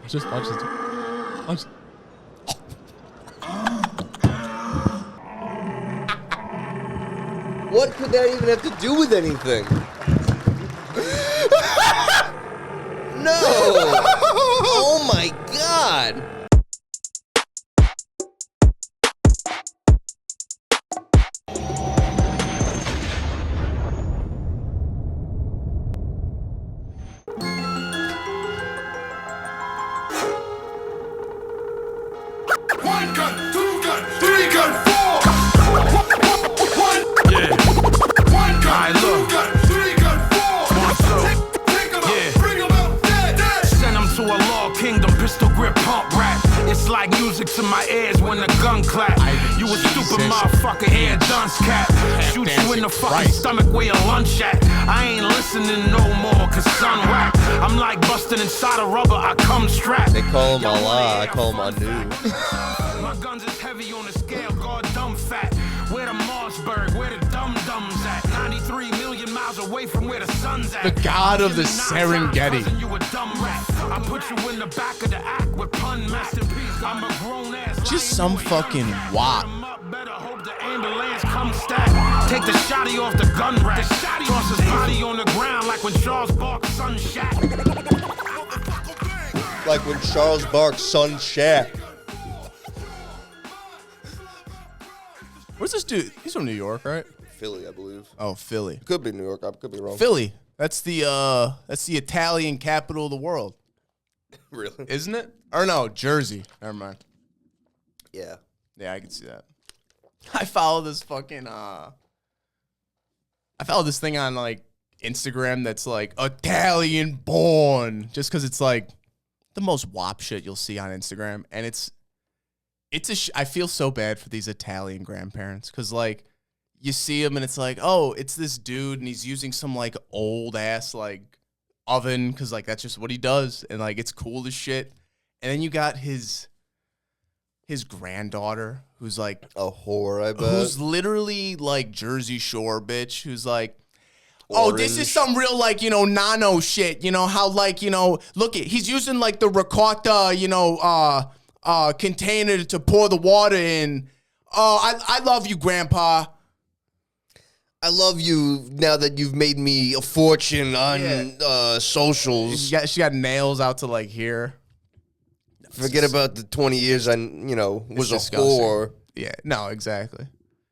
Just watch this. Watch. What could that even have to do with anything? No! Oh my god! One gun, two gun, three gun, four. Yeah. One gun, two gun, three gun, four. Take 'em out, bring 'em out, dead. Send them to a law kingdom, pistol grip, pump rap. It's like music to my ears when the gun clap. You a stupid motherfucker, here dunce cap. Shoot you in the fucking stomach where your lunch at. I ain't listening no more, cause son rap. I'm like busting inside a rubber, I come strapped. They call him Allah, I call him Anu. My guns is heavy on the scale, guard dumb fat. Where the Mossberg, where the dum-dums at? 93 million miles away from where the sun's at. The god of the Serengeti. You a dumb rat. I put you in the back of the act with pun masterpiece. I'm a grown ass. Just some fucking wop. Better hope the ambulance comes stack. Take the shotty off the gun rack. Toss his body on the ground like when Charles Barkley's son Shaq. Like when Charles Barkley's son Shaq. Where's this dude? He's from New York, right? Philly, I believe. Oh, Philly. Could be New York. I could be wrong. Philly. That's the Italian capital of the world, Really? isn't it? Or no, Jersey. Never mind. Yeah. Yeah, I can see that. I follow this fucking I follow this thing on like Instagram that's like Italian born, just because it's like the most wop shit you'll see on Instagram, and it's I feel so bad for these Italian grandparents because like you see him and it's like, oh, it's this dude and he's using some like old ass like oven because like that's just what he does, and like it's cool as shit, and then you got his granddaughter who's like A whore, I bet. who's literally like Jersey Shore bitch, who's like, oh, this is Orange. some real like, you know, nano shit, you know, how like, you know, look at, he's using like the ricotta, you know, container to pour the water in. Oh, I love you, Grandpa. I love you now that you've made me a fortune on socials. She got nails out to like here. Forget about the 20 years I, was a disgusting. whore. Yeah, no, exactly.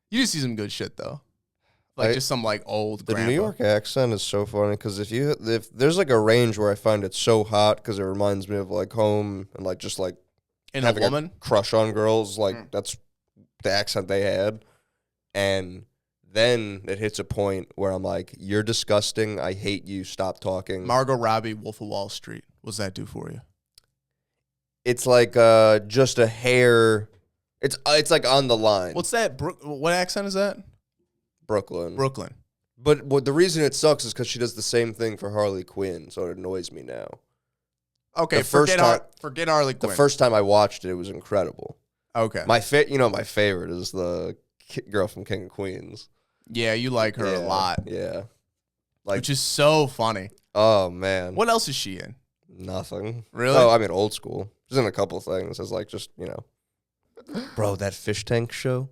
You do see some good shit though. Like just some like old The grandpa. New York accent is so funny because if there's like a range where I find it so hot because it reminds me of like home and like just like And a having woman. crush on girls, like that's the accent they had, and then it hits a point where I'm like, you're disgusting. I hate you. Stop talking. Margot Robbie, Wolf of Wall Street. What's that do for you? It's like just a hair. It's like on the line. What's that? What accent is that? Brooklyn. Brooklyn. But the reason it sucks is because she does the same thing for Harley Quinn, so it annoys me now. Okay, The first forget Harley Quinn. The first time I watched it, it was incredible. Okay. My favorite is the girl from King of Queens. Yeah, you like her a lot, Yeah. Like, which is so funny. oh man. What else is she in? Nothing. Really? Oh, I mean old school. She's in a couple of things. It's like just, Bro, that fish tank show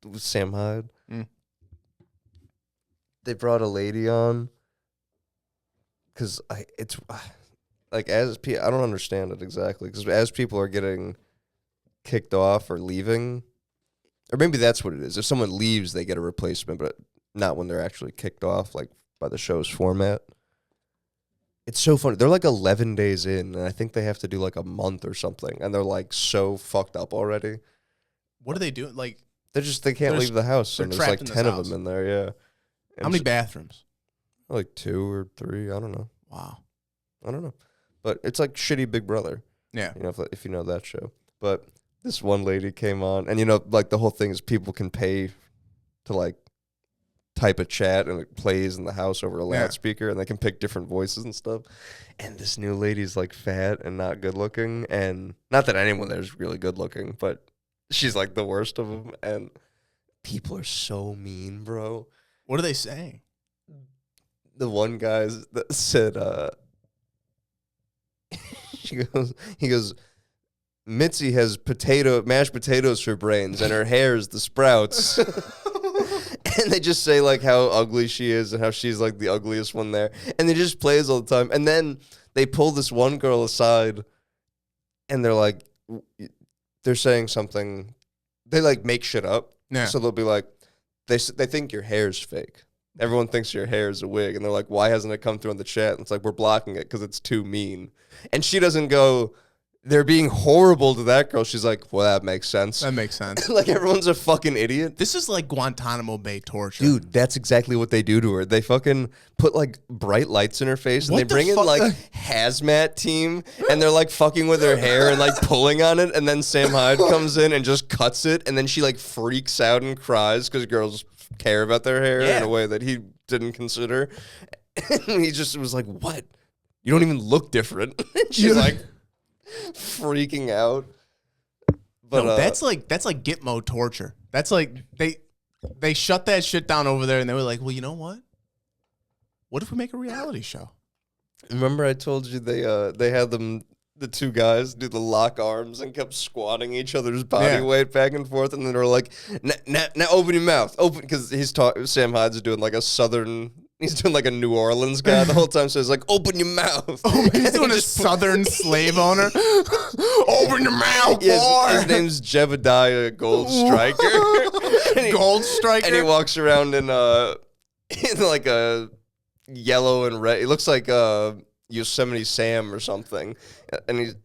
with Sam Hyde. Mm. They brought a lady on because it's like I don't understand it exactly because as people are getting kicked off or leaving, or maybe that's what it is. If someone leaves, they get a replacement, but not when they're actually kicked off, like by the show's format. It's so funny. They're like 11 days in, and I think they have to do like a month or something, and they're like so fucked up already. What are they doing? Like, They can't leave the house, they're and there's trapped like in this 10 of house. them in there, yeah. how many bathrooms? Like 2 or 3, I don't know. Wow. I don't know. But it's like shitty Big Brother, Yeah. if you know that show. But this one lady came on, and like the whole thing is people can pay to like type a chat and it plays in the house over a loudspeaker and they can pick different voices and stuff. And this new lady's like fat and not good looking, and not that anyone there's really good looking, but she's like the worst of them, and people are so mean, bro. What are they saying? The one. The one guy that said, He goes, Mitzi has mashed potatoes for brains, and her hair is the sprouts. And they just say like how ugly she is and how she's like the ugliest one there, and they just plays all the time. And then they pull this one girl aside, and they're saying something. They like make shit up. Yeah. So they'll be like, they think your hair's fake. Everyone thinks your hair is a wig, and they're like, why hasn't it come through on the chat? And it's like, we're blocking it because it's too mean. And she doesn't go, they're being horrible to that girl. She's like, well, that makes sense. That makes sense. Like, everyone's a fucking idiot. This is like Guantanamo Bay torture. Dude, that's exactly what they do to her. They fucking put like bright lights in her face, and What they the bring in fuck? like hazmat team, and they're like fucking with her hair and like pulling on it. And then Sam Hyde comes in and just cuts it, and then she like freaks out and cries because girls care about their hair in a way that he didn't consider. And he just was like, what? You don't even look different. She's like freaking out. But No, that's like Gitmo torture. That's like they shut that shit down over there, and they were like, well, you know what? What if we make a reality show? remember I told you they had the two guys do the lock arms and kept squatting each other's body weight back and forth, and then they were like, now open your mouth, open, because Sam Hyde's doing like a southern. He's doing like a New Orleans guy the whole time, so he's like, open your mouth. Oh, he's doing a southern slave owner. Open your mouth, boy. Yes, his name's Jebediah Gold Striker. Gold Striker? And he walks around in like a yellow and red. He looks like Yosemite Sam or something. And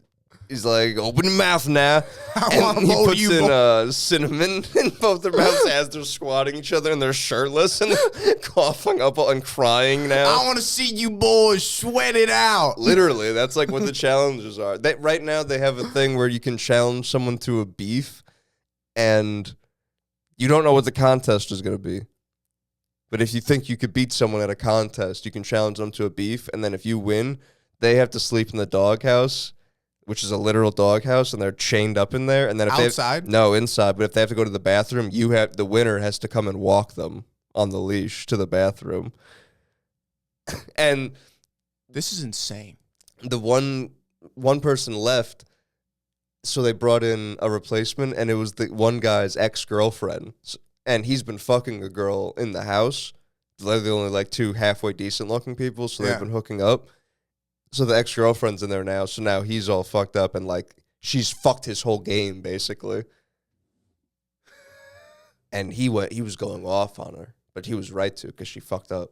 he's like, open your mouth now. And he puts in cinnamon in both their mouths as they're squatting each other, and they're shirtless and coughing up and crying now. I want to see you boys sweat it out. Literally, that's like what the challenges are. Right now, they have a thing where you can challenge someone to a beef, and you don't know what the contest is going to be. But if you think you could beat someone at a contest, you can challenge them to a beef, and then if you win, they have to sleep in the doghouse, which is a literal doghouse, and they're chained up in there. And then if outside? No, inside. But if they have to go to the bathroom, the winner has to come and walk them on the leash to the bathroom. And This is insane. the one person left, so they brought in a replacement, and it was the one guy's ex-girlfriend. And he's been fucking a girl in the house. They're the only like two halfway decent looking people, so they've been hooking up. So the ex-girlfriend's in there now, so now he's all fucked up, and like she's fucked his whole game basically. And he was going off on her, but he was right to, because she fucked up.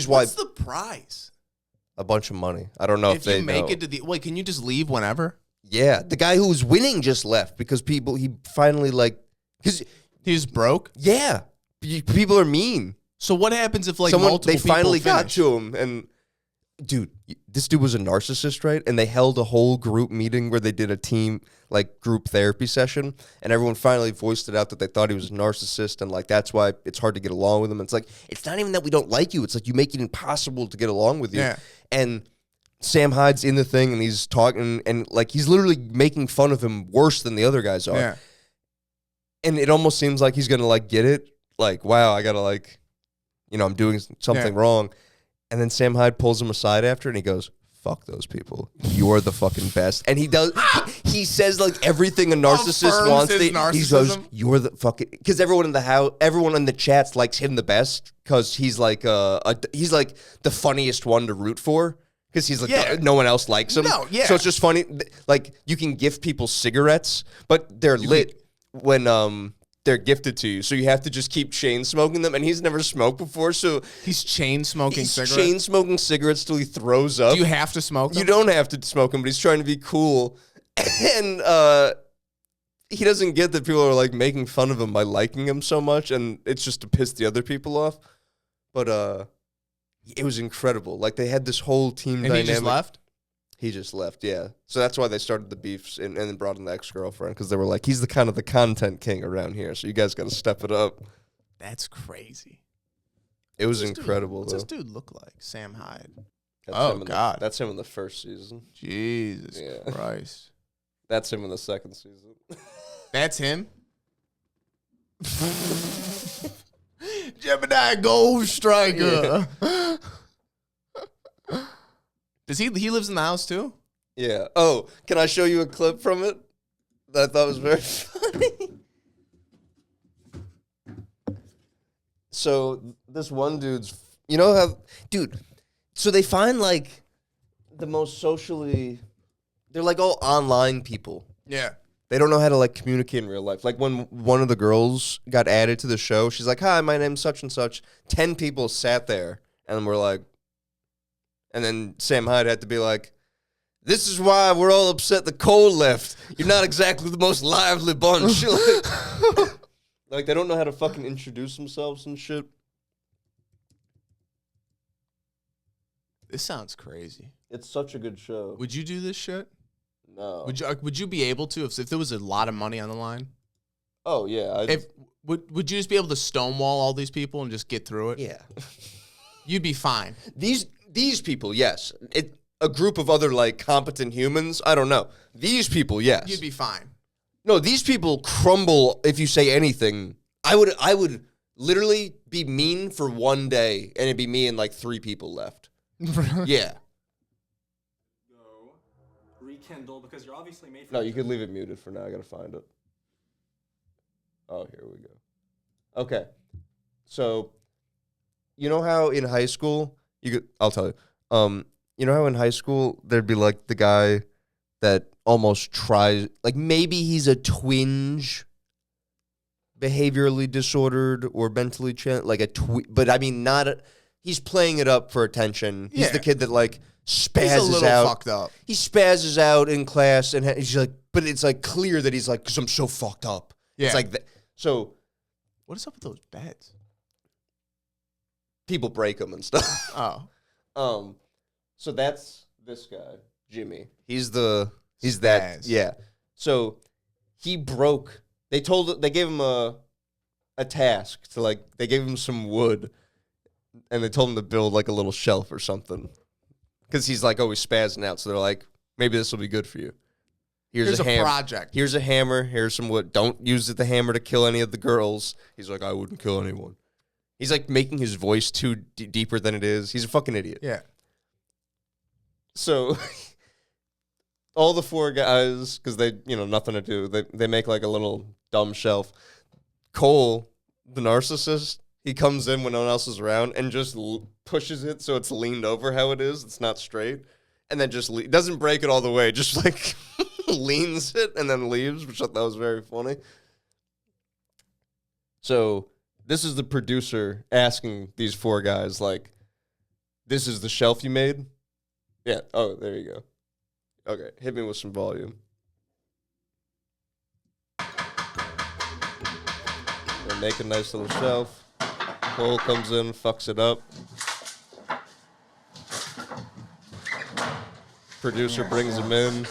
What's the prize? A bunch of money. I don't know if they you make know. it to the wait, can you just leave whenever? Yeah, the guy who was winning just left because he finally because He's broke. yeah, people are mean. So what happens if like multiple they finally people got finish? to him, and dude, this dude was a narcissist, right? And they held a whole group meeting where they did a team like group therapy session, and everyone finally voiced it out that they thought he was a narcissist, and like that's why it's hard to get along with him. It's like, it's not even that we don't like you, it's like you make it impossible to get along with you. Yeah. And Sam Hyde's in the thing, and he's talking, and like he's literally making fun of him worse than the other guys are. Yeah. And it almost seems like he's gonna like get it, like, wow, I gotta like, I'm doing something wrong. And then Sam Hyde pulls him aside after, and he goes, fuck those people. You're the fucking best. And he does, he says like everything a narcissist Affirms wants. his He goes, narcissism. you're the fucking, because everyone in the house, everyone in the chats likes him the best, because he's like he's like the funniest one to root for. Because he's like, no one else likes him. No, yeah. So it's just funny. Like, you can gift people cigarettes, but they're lit when they're gifted to you. So you have to just keep chain smoking them. And he's never smoked before, so He's chain smoking he's cigarettes. chain smoking cigarettes till he throws up. Do you have to smoke them? You don't have to smoke them, but he's trying to be cool. And he doesn't get that people are like making fun of him by liking him so much, and it's just to piss the other people off. But it was incredible. Like, they had this whole team And dynamic. he just left? He just left, yeah. So that's why they started the beefs and then brought in the ex-girlfriend, because they were like, he's the kind of the content king around here, so you guys got to step it up. That's crazy. It was What's this incredible, What's though. this dude look like? Sam Hyde. That's Oh, God. That's him in the first season. Jesus Yeah. Christ. That's him in the second season. That's him? Jebediah Gold Striker. Does he lives in the house too? Yeah. Oh, can I show you a clip from it that I thought was very funny? So this one dude's, you know how, dude, so they find like the most socially, they're like all online people. Yeah. They don't know how to like communicate in real life. Like when one of the girls got added to the show, she's like, "Hi, my name's such and such." 10 people sat there and were like, and then Sam Hyde had to be like, "This is why we're all upset the Cole left. You're not exactly the most lively bunch." Like they don't know how to fucking introduce themselves and shit. This sounds crazy. It's such a good show. Would you do this shit? No. Would you be able to if there was a lot of money on the line? Oh yeah. Would you just be able to stonewall all these people and just get through it? Yeah. You'd be fine. These people, yes. A group of other like competent humans, I don't know. These people, yes. You'd be fine. No, these people crumble if you say anything. I would literally be mean for one day, and it'd be me and like 3 people left. Yeah. Rekindle, because you're obviously made for. No, you could leave it muted for now. I gotta find it. Oh, here we go. Okay. So, you know how in high school I'll tell you. You know how in high school there'd be like the guy that almost tries, like maybe he's a twinge behaviorally disordered or mentally like but I mean he's playing it up for attention. He's the kid that like spazzes He's a little out. fucked up. He spazzes out in class and he's like, but it's like clear that he's like, because I'm so fucked up. Yeah. It's like that. So What is up with those beds? people break them and stuff. Oh. So that's this guy, Jimmy. He's that. Spaz. Yeah. So he broke. They gave him a task to like, they gave him some wood and they told him to build like a little shelf or something. Because he's like always spazzing out. So they're like, maybe this will be good for you. Here's a project. Here's a hammer. Here's some wood. Don't use the hammer to kill any of the girls. He's like, I wouldn't kill anyone. He's like making his voice too deeper than it is. He's a fucking idiot. Yeah. So all the 4 guys, because they, nothing to do, they make like a little dumb shelf. Cole, the narcissist, he comes in when no one else is around and just pushes it so it's leaned over how it is. It's not straight. And then just doesn't break it all the way. Just like leans it and then leaves, which I thought was very funny. So this is the producer asking these 4 guys, like, this is the shelf you made? Yeah. Oh, there you go. Okay. Hit me with some volume. They make a nice little shelf. Cole comes in, fucks it up. Producer brings him in.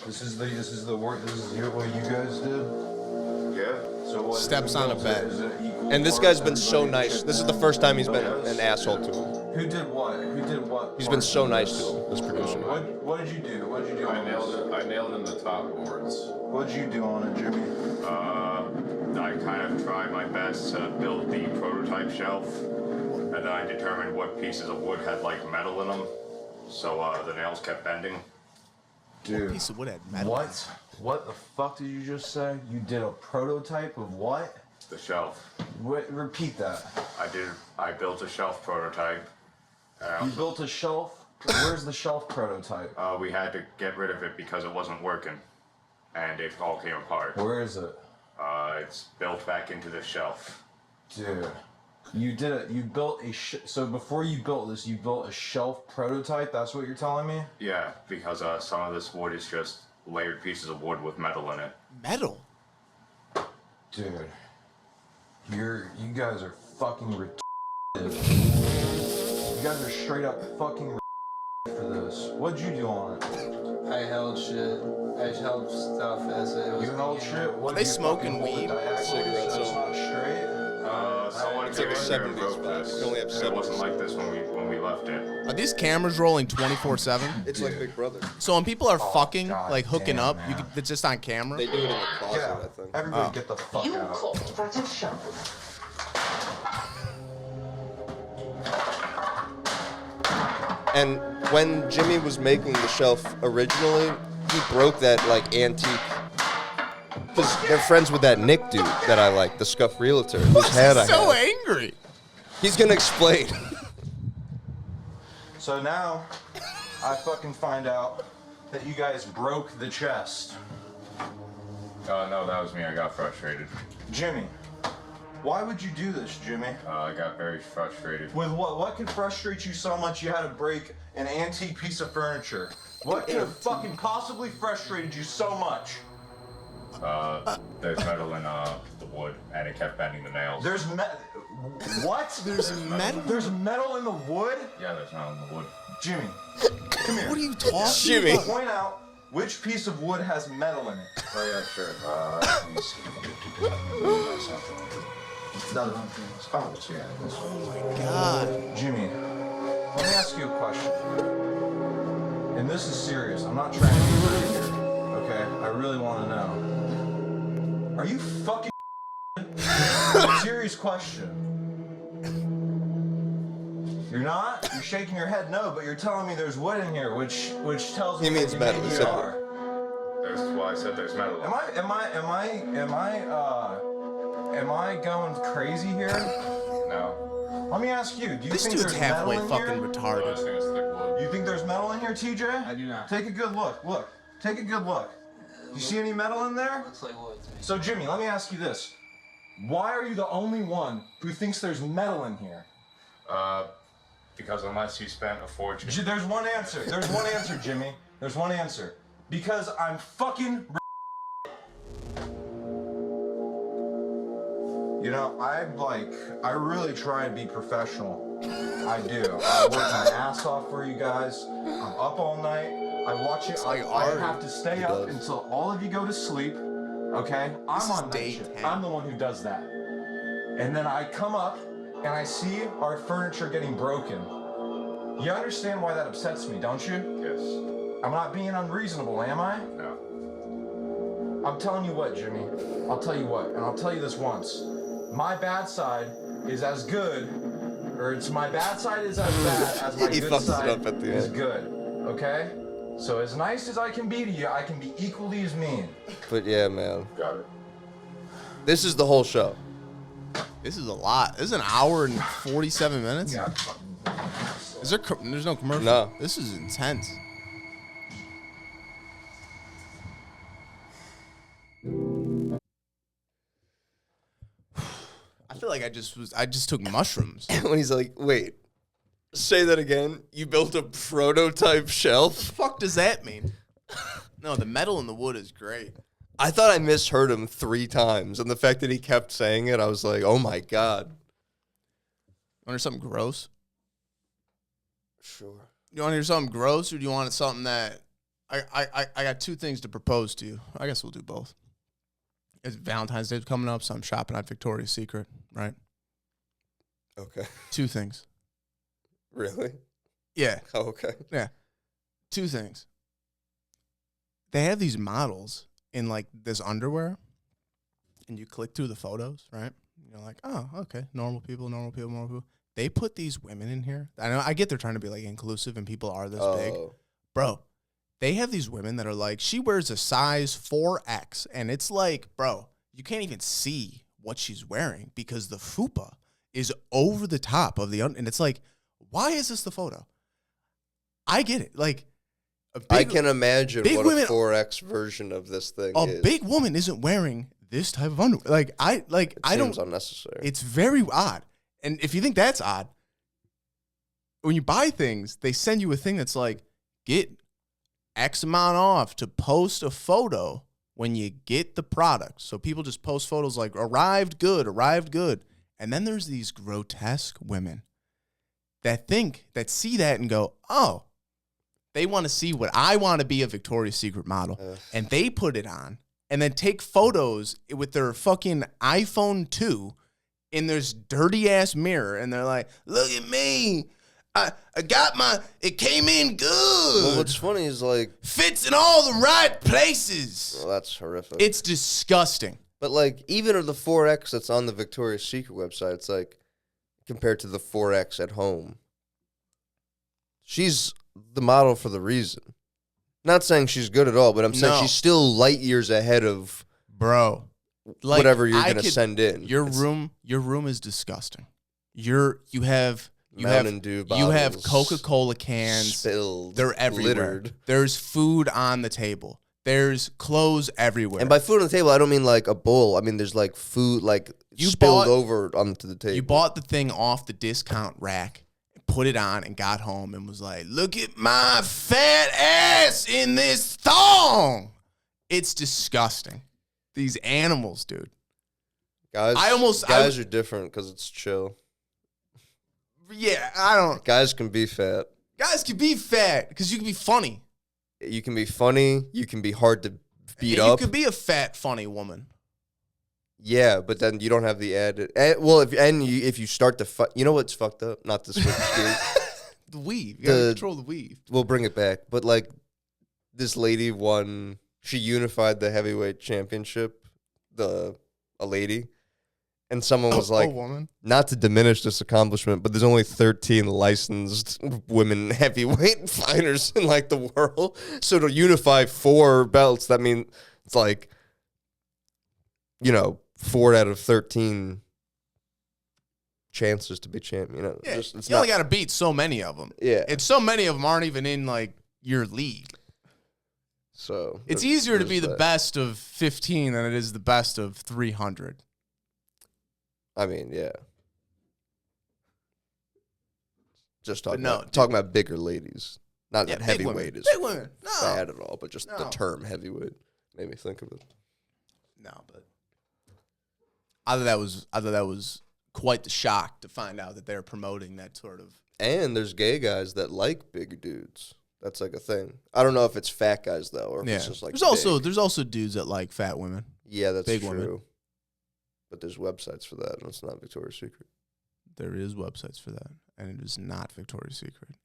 This is the work. This is what you guys did. Yeah. So what? Steps on a bed. And this guy's been so nice. This is the first time he's been an asshole to him. Who did what? Who did what? He's been so nice to him, this producer. What did you do? What did you do? I nailed in the top boards. What did you do on it, Jimmy? I kind of tried my best to build the prototype shelf, and then I determined what pieces of wood had like metal in them, so the nails kept bending. Dude, Piece of wood had metal. what? What the fuck did you just say? You did a prototype of what? The shelf. Repeat that. I built a shelf prototype. You built a shelf? Where's the shelf prototype? We had to get rid of it because it wasn't working, and it all came apart. Where is it? It's built back into the shelf. Dude, you built so before you built this, you built a shelf prototype? That's what you're telling me? Yeah, because some of this wood is just layered pieces of wood with metal in it. Metal? Dude, you guys are fucking retarded. You guys are straight up fucking retarded for this. What'd you do on it? I held shit. I held stuff as it was. You held being- shit? What, Are they you smoking fucking hold weed? it diagonally Cigarettes, so it's so- not straight? Someone It's came like in a here and 70s broke vibe. this. We only have It 70s. wasn't like this when we left it. Are these cameras rolling 24/7? It's like Big Brother. So when people are fucking, God like hooking damn, up, man. it's just on camera? They do it in the closet, Yeah, I think. everybody get the fuck You out. called that a show. And when Jimmy was making the shelf originally, he broke that like antique. Because they're friends with that Nick dude that I like, the Scuff Realtor. Whose hat I so have. angry. He's gonna explain. So now, I fucking find out that you guys broke the chest. No, that was me. I got frustrated. Jimmy, why would you do this, Jimmy? I got very frustrated. With what? What could frustrate you so much you had to break an antique piece of furniture? What could have fucking possibly frustrated you so much? There's metal in the wood, and it kept bending the nails. There's what? There's metal. There's metal in the wood? Yeah, there's metal in the wood. Jimmy, come here. What are you talking Jimmy. about? Point out which piece of wood has metal in it. Oh yeah, sure. Let me see. Oh my god. Jimmy, let me ask you a question. And this is serious. I'm not trying to be rude here. Okay? I really want to know. Are you fucking serious question? You're not? You're shaking your head no, but you're telling me there's wood in here, which tells me He means that metal, maybe he you said are. That's why I said there's metal. Am I going crazy here? No. Let me ask you, do you This think dude's there's metal halfway in fucking here? I retarded. think it's thick wood. You think there's metal in here, TJ? I do not. Take a good look. Look. Take a good look. You see any metal in there? Looks like wood to me. So, Jimmy, let me ask you this. Why are you the only one who thinks there's metal in here? Because unless you spent a fortune. There's one answer. There's one answer, Jimmy. There's one answer. Because I'm fucking. You know, I really try and be professional. I do. I work my ass off for you guys. I'm up all night. I watch it. like I art. have to stay He up does. until all of you go to sleep. Okay? I'm is on day night shift. 10. I'm the one who does that. And then I come up and I see our furniture getting broken. You understand why that upsets me, don't you? Yes. I'm not being unreasonable, am I? No. I'm telling you what, Jimmy. I'll tell you what, and I'll tell you this once. My bad side is as good, or it's my bad side is as bad as my He good fucks it side up at the is end. good. Okay? So as nice as I can be to you, I can be equally as mean. But yeah, man. Got it. This is the whole show. This is a lot. This is an hour and 47 minutes. Yeah. Is there? There's no commercial. No. This is intense. I feel like I just took mushrooms. When he's like, wait, say that again. You built a prototype shelf? Fuck does that mean? No, the metal in the wood is great. I thought I misheard him 3 times. And the fact that he kept saying it, I was like, oh my God. Want to hear something gross? Sure. You want to hear something gross, or do you want something that I got 2 things to propose to you. I guess we'll do both. It's Valentine's Day coming up, so I'm shopping at Victoria's Secret, right? Okay. 2 things. Really? Yeah, Oh, okay. yeah. 2 things. They have these models in like this underwear, and you click through the photos, right? You're like, oh, okay, normal people. They put these women in here. I get they're trying to be like inclusive, and people are this big. Oh. Bro, they have these women that are like, she wears a size 4X, and it's like, bro, you can't even see what she's wearing because the fupa is over the top of the and it's like, why is this the photo? I get it. Like, I can imagine big what women- a 4X version of this thing a is. big woman isn't wearing this type of underwear. Like, I Seems don't. unnecessary. It's very odd. And if you think that's odd, when you buy things, they send you a thing that's like, get X amount off to post a photo when you get the product. So people just post photos like, arrived good. And then there's these grotesque women that see that and go, oh, they want to see what I want to be a Victoria's Secret model. And they put it on and then take photos with their fucking iPhone 2 in this dirty ass mirror. And they're like, look at me. I got it came in good. Well, what's funny is like, Fits in all the right places. well, that's horrific. It's disgusting. But like, even of the 4X that's on the Victoria's Secret website, it's like compared to the 4X at home. She's the model for the reason. Not saying she's good at all, but I'm saying No. she's still light years ahead of bro. Like, whatever you're I gonna could- send in. Your room is disgusting. You have Mountain Dew you have bottles Coca-Cola cans. spilled. They're everywhere. Littered. There's food on the table. There's clothes everywhere. And by food on the table, I don't mean like a bowl. I mean there's like food like You spilled bought- over onto the table. you bought the thing off the discount rack, put it on, and got home and was like, "Look at my fat ass in this thong." It's disgusting. These animals, dude. guys. Guys are different because it's chill. Yeah, I don't. Guys can be fat. Guys can be fat because you can be funny. You can be funny. You can be hard to beat And up. You could be a fat, funny woman. Yeah, but then you don't have the added. Well, if you start to you know what's fucked up? Not to switch gears. The weave. You gotta control the weave. We'll bring it back. But like, this lady won. She unified the heavyweight championship. A lady, and someone was like, a woman. not to diminish this accomplishment, but there's only 13 licensed women heavyweight fighters in like the world. So to unify 4 belts, that means it's like, 4 out of 13 chances to be champion. Yeah, it's you only got to beat so many of them. Yeah. And so many of them aren't even in like your league. So It's easier to there's be the that. best of 15 than it is the best of 300. I mean, yeah. Just talking, no, about, talking about bigger ladies. Not that big women. heavyweight is Big women. No. bad at all, but just the No. term heavyweight made me think of it. No, but I thought that was quite the shock to find out that they're promoting that sort of. And there's gay guys that like big dudes. That's like a thing. I don't know if it's fat guys though, or if Yeah. it's just like There's also dudes that like fat women. yeah, that's big true. women. But there's websites for that, and it's not Victoria's Secret. There is websites for that, and it is not Victoria's Secret.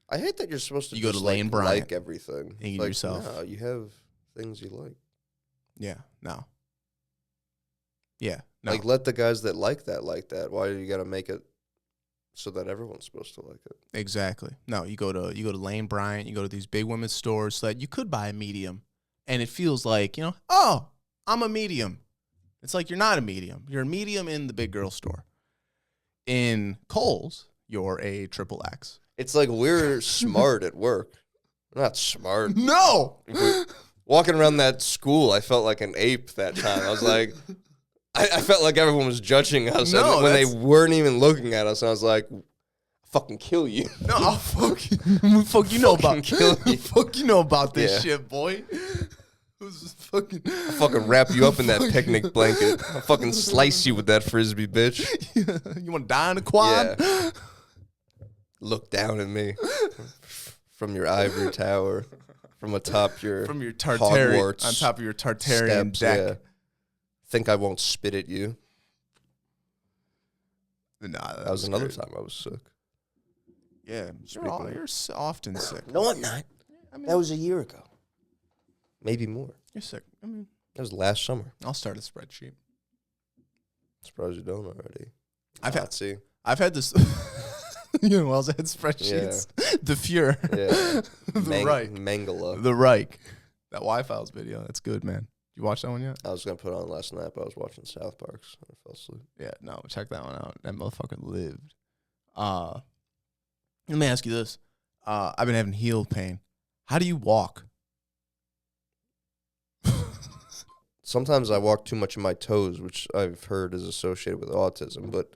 I hate that you're supposed to You go just to Lane like, Bryant like everything. and you Like, yourself. No, you have things you like. Yeah, no. Yeah, no. Like let the guys that like that. Why do you got to make it so that everyone's supposed to like it? Exactly. No, you go to Lane Bryant, you go to these big women's stores so that you could buy a medium, and it feels like, oh, I'm a medium. It's like you're not a medium. You're a medium in the big girl store. In Kohl's, you're a triple X. It's like we're smart at work. We're not smart. No. Walking around that school, I felt like an ape that time. I was like, I felt like everyone was judging us No, and when they that's- weren't even looking at us. And I was like, fucking kill you. No, I'll fuck you. Fuck you know about kill you. Fuck you know about this Yeah. shit, boy. Who's fucking I'll fucking wrap you up in that picnic blanket. I'll fucking slice you with that frisbee, bitch. You want to die in the quad? Yeah. Look down at me from your ivory tower, from atop your From your Tartarian, Hogwarts on top of your Tartarian steps, deck. yeah. Think I won't spit at you. Nah, That was another great. time I was sick. Yeah, you're often sick. No, I'm not. I mean, That was a year ago. Maybe more. you're sick. I mean, That was last summer. I'll start a spreadsheet. Surprised you don't already. I've had Nazi. I've had this. You know, I had spreadsheets. The Fuhrer. Yeah. The Reich. Mangala. The Reich. That Y-Files video. That's good, man. You watch that one yet? I was going to put it on last night, but I was watching South Park, so I fell asleep. Yeah, no, check that one out. That motherfucker lived. Let me ask you this. I've been having heel pain. How do you walk? Sometimes I walk too much in my toes, which I've heard is associated with autism, but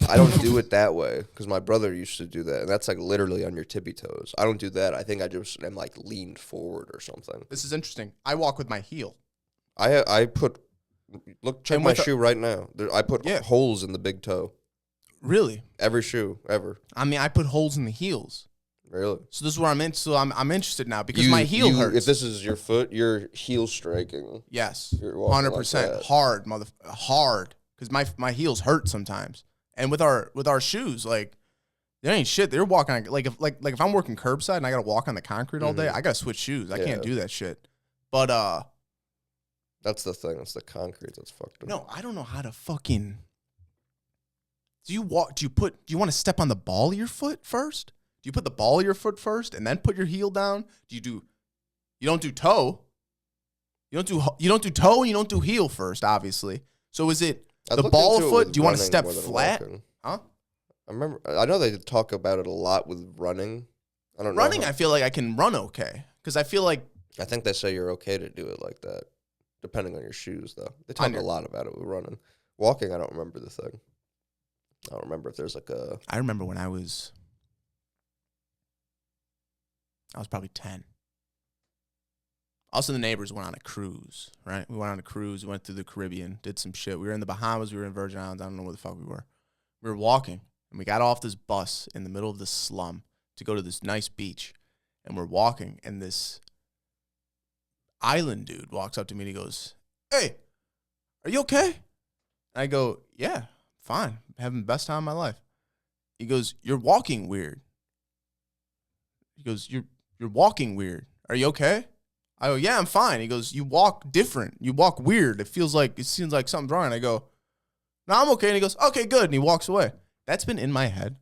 I don't do it that way because my brother used to do that, and that's like literally on your tippy toes. I don't do that. I think I just am like leaned forward or something. This is interesting. I walk with my heel. I put check And my with a- shoe right now. I put Yeah. holes in the big toe. Really? Every shoe ever. I mean, I put holes in the heels. Really? So this is where I'm in. So I'm interested now because my heel hurts. If this is your foot, you're heel striking. Yes, You're walking like 100% that. hard, hard. Because my heels hurt sometimes. And with our shoes, like there ain't shit. They're walking like if I'm working curbside and I gotta walk on the concrete all day, I gotta switch shoes. I can't Yeah. do that shit. But That's the thing. It's the concrete that's fucked up. no, I don't know how to fucking. Do you walk? Do you want to step on the ball of your foot first? Do you put the ball of your foot first and then put your heel down? You don't do toe. You don't do toe and you don't do heel first, obviously. So is it the ball of foot? Do you want to step flat? Huh? I know they talk about it a lot with running. I don't know. Running, I feel like I can run okay. Because I feel like... I think they say you're okay to do it like that, depending on your shoes, though. They talk a lot about it with running. Walking, I don't remember the thing. I don't remember if there's like a... I remember when I was probably 10. Us and the neighbors went on a cruise, right? We went on a cruise, went through the Caribbean, did some shit. We were in the Bahamas, we were in Virgin Islands, I don't know where the fuck we were. We were walking, and we got off this bus in the middle of this slum to go to this nice beach. And we're walking, and this island dude walks up to me and he goes, "Hey, are you okay?" And I go, "Yeah, fine. I'm having the best time of my life." He goes, "You're walking weird." He goes, You're walking weird. Are you okay?" I go, "Yeah, I'm fine." He goes, "You walk different. You walk weird. It seems like something's wrong." And I go, "No, I'm okay." And he goes, "Okay, good." And he walks away. That's been in my head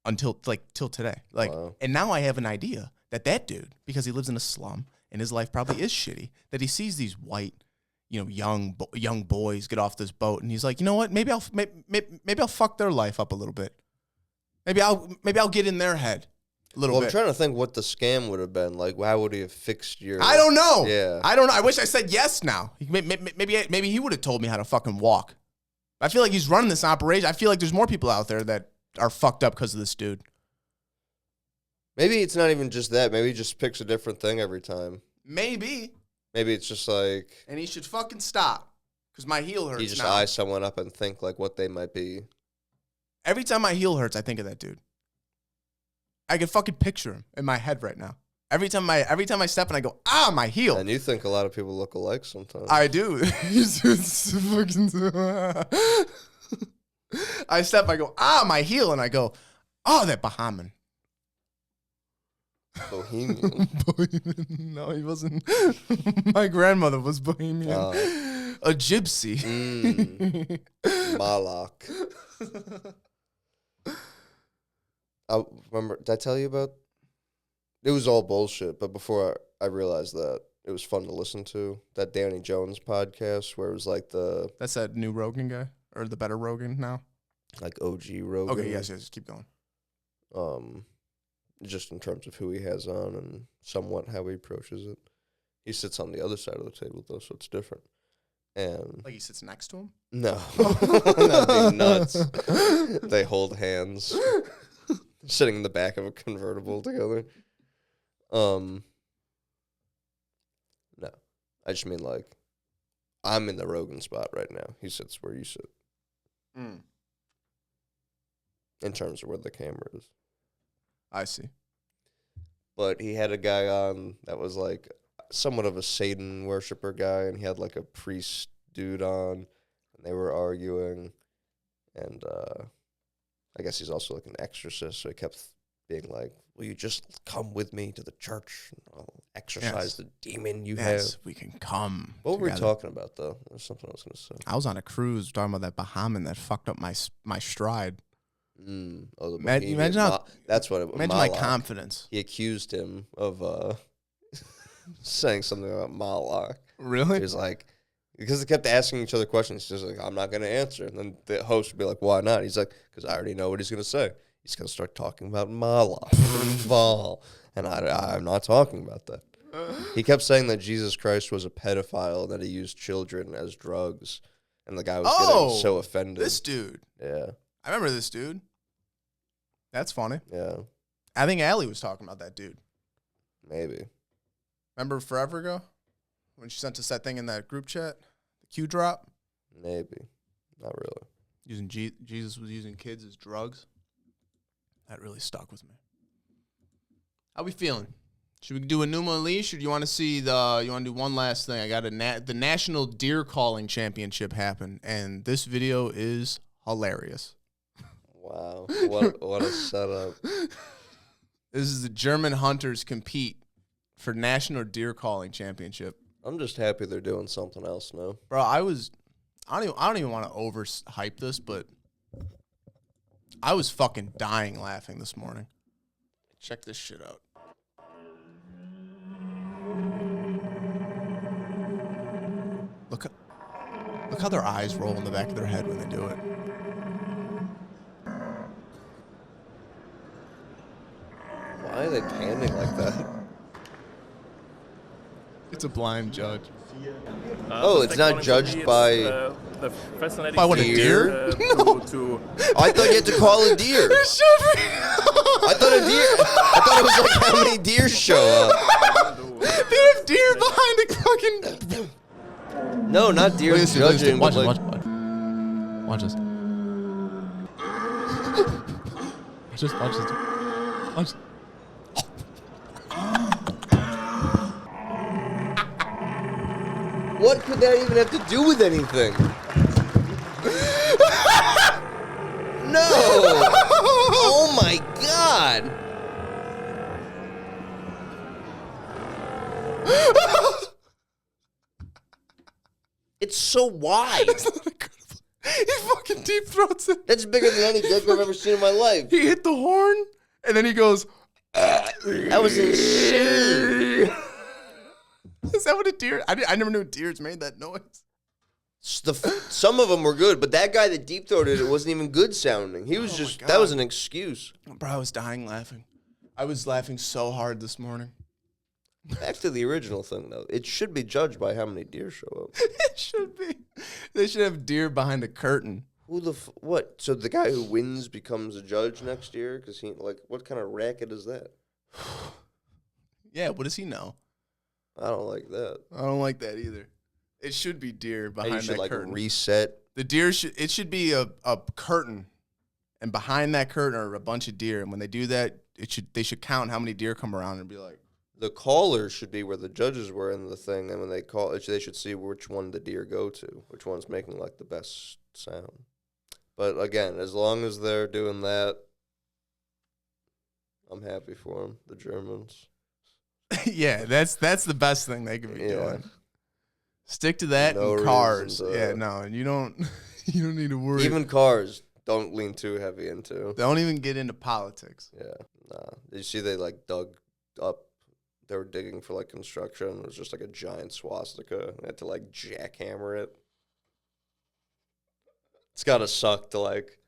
until till today. Wow. And now I have an idea that dude, because he lives in a slum and his life probably is shitty, that he sees these white, young boys get off this boat, and he's like, "You know what? Maybe I'll fuck their life up a little bit. Maybe I'll get in their head a little bit." I'm trying to think what the scam would have been. Like, how would he have fixed your... I don't know. Yeah. I don't know. I wish I said yes now. Maybe he would have told me how to fucking walk. I feel like he's running this operation. I feel like there's more people out there that are fucked up because of this dude. Maybe it's not even just that. Maybe he just picks a different thing every time. Maybe it's just like... And he should fucking stop, because my heel hurts now. You just eye someone up and think like what they might be. Every time my heel hurts, I think of that dude. I can fucking picture him in my head right now. Every time I step and I go, my heel. And you think a lot of people look alike sometimes. I do. I step, I go, my heel, and I go, that Bahamian. Bohemian. No, he wasn't. My grandmother was Bohemian. A gypsy. Malak. I remember, did I tell you about? It was all bullshit, but before I realized that, it was fun to listen to. That Danny Jones podcast where it was like That's that new Rogan guy? Or the better Rogan now? Like OG Rogan. Okay, yes, keep going. Just in terms of who he has on and somewhat how he approaches it. He sits on the other side of the table, though, so it's different. And like he sits next to him? No. That'd be nuts. They hold hands. Sitting in the back of a convertible together. No. I just mean, like, I'm in the Rogan spot right now. He sits where you sit. In terms of where the camera is. I see. But he had a guy on that was like somewhat of a Satan worshiper guy, and he had like a priest dude on, and they were arguing. And I guess he's also like an exorcist, so he kept being like, "Will you just come with me to the church? And I'll exorcise the demon you have." We can come. What were we talking about, though? There's something I was going to say. I was on a cruise talking about that Bahamian that fucked up my stride. Imagine how, that's what it was. Imagine my confidence. He accused him of saying something about Malak. Really? He was like, because they kept asking each other questions. He's just like, "I'm not going to answer." And then the host would be like, "Why not?" He's like, "Because I already know what he's going to say. He's going to start talking about Malak and Val, and I'm not talking about that." He kept saying that Jesus Christ was a pedophile and that he used children as drugs. And the guy was getting so offended. This dude. Yeah. I remember this dude. That's funny. Yeah. I think Allie was talking about that dude. Maybe. Remember forever ago? When she sent us that thing in that group chat? The Q drop? Maybe. Not really. Jesus was using kids as drugs. That really stuck with me. How we feeling? Should we do Enuma Elish, or do you want to see you want to do one last thing? I got the National Deer Calling Championship happened, and this video is hilarious. Wow. What a setup. This is the German hunters compete for National Deer Calling Championship. I'm just happy they're doing something else now. Bro, I don't even want to overhype this, but I was fucking dying laughing this morning. Check this shit out. Look how their eyes roll in the back of their head when they do it. Why are they panning like that? It's a blind judge. Oh, it's not judged by what, a deer? Oh, I thought you had to call a deer. I thought it was like how many deer show up. They have deer behind the fucking. No, not deer judging. Watch but this. like, Watch this. Watch this. Watch. what could that even have to do with anything? No! Oh my god! It's so wide. He fucking deep throats it. That's bigger than any dick I've ever seen in my life. He hit the horn, and then he goes. That was insane. Is that what a deer? I never knew deers made that noise. Some of them were good, but that guy that deep throated it wasn't even good sounding. He was just, that was an excuse. Bro, I was dying laughing. I was laughing so hard this morning. Back to the original thing, though. It should be judged by how many deer show up. It should be. They should have deer behind a curtain. Who the what? So the guy who wins becomes a judge next year? Because he, like, what kind of racket is that? Yeah, what does he know? I don't like that. I don't like that either. It should be deer behind You should, that like, curtain. reset. The deer it should be a curtain, and behind that curtain are a bunch of deer. And when they do that, they should count how many deer come around and be like. The callers should be where the judges were in the thing, and when they call it, they should see which one the deer go to, which one's making like the best sound. But again, as long as they're doing that, I'm happy for them. The Germans. Yeah, that's the best thing they could be doing. Stick to that No and cars. reason to- Yeah, no, and you don't need to worry. Even cars, don't lean too heavy into. Don't even get into politics. Yeah, nah. Did you see they like dug up? They were digging for like construction. It was just like a giant swastika. They had to like jackhammer it. It's gotta suck to like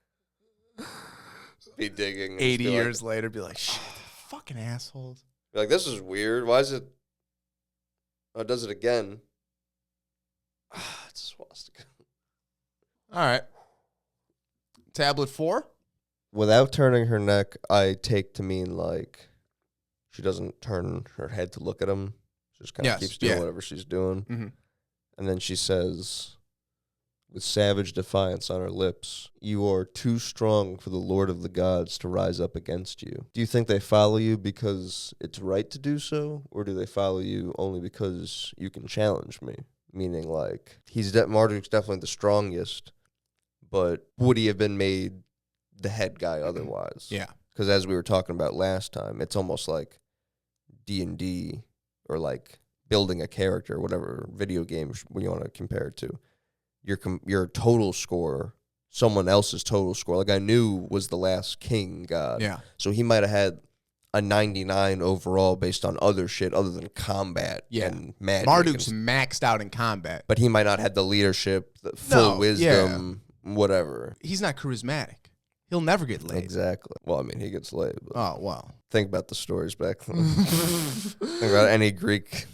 be digging. and 80 be years later, be like, shit, fucking assholes. Be like, this is weird. Why is it? Oh, it does it again. It's a swastika. All right. Tablet 4? Without turning her neck, I take to mean like she doesn't turn her head to look at him. She just kind of keeps doing whatever she's doing. Mm-hmm. And then she says, with savage defiance on her lips, "You are too strong for the Lord of the gods to rise up against you." Do you think they follow you because it's right to do so? Or do they follow you only because you can challenge me? Meaning like, Marduk's definitely the strongest, but would he have been made the head guy otherwise? Yeah. Because as we were talking about last time, it's almost like D&D or like building a character, whatever video game when you want to compare it to. Your total score, someone else's total score, like I knew was the last king god. Yeah. So he might have had a 99 overall based on other shit other than combat and magic. Marduk's maxed out in combat. But he might not have the leadership, the full wisdom, whatever. He's not charismatic. He'll never get laid. Exactly. Well, I mean, he gets laid. But Oh, wow. think about the stories back then. Think about any Greek.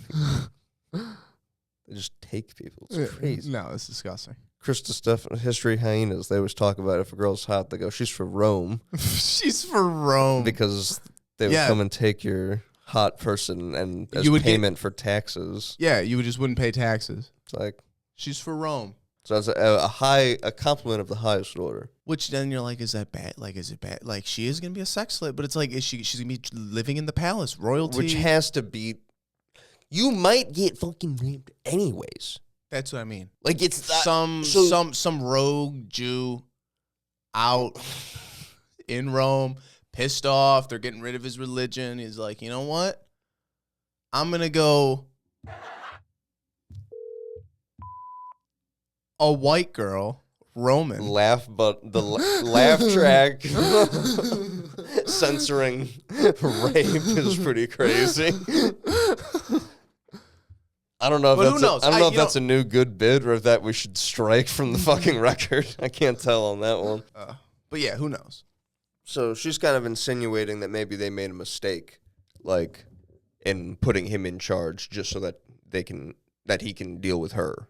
They just take people. It's crazy. No, it's disgusting. Krista Stefan, History Hyenas, they always talk about if a girl's hot, they go, she's for Rome. She's for Rome. Because they would come and take your hot person and as payment for taxes. Yeah, you just wouldn't pay taxes. It's like, she's for Rome. so it's a compliment of the highest order. Which then you're like, is that bad? Like, is it bad? Like, she is gonna be a sex slave, but it's like, she's gonna be living in the palace, royalty. Which has to be, you might get fucking raped anyways. That's what I mean. Like it's some rogue Jew out in Rome, pissed off. They're getting rid of his religion. He's like, you know what? I'm gonna go. A white girl Roman. laugh, but the laugh track censoring rape is pretty crazy. I don't know if But who that's knows? I don't know if you that's a new good bid or if that we should strike from the fucking record. I can't tell on that one. But yeah, who knows? So she's kind of insinuating that maybe they made a mistake, like in putting him in charge, just so that he can deal with her,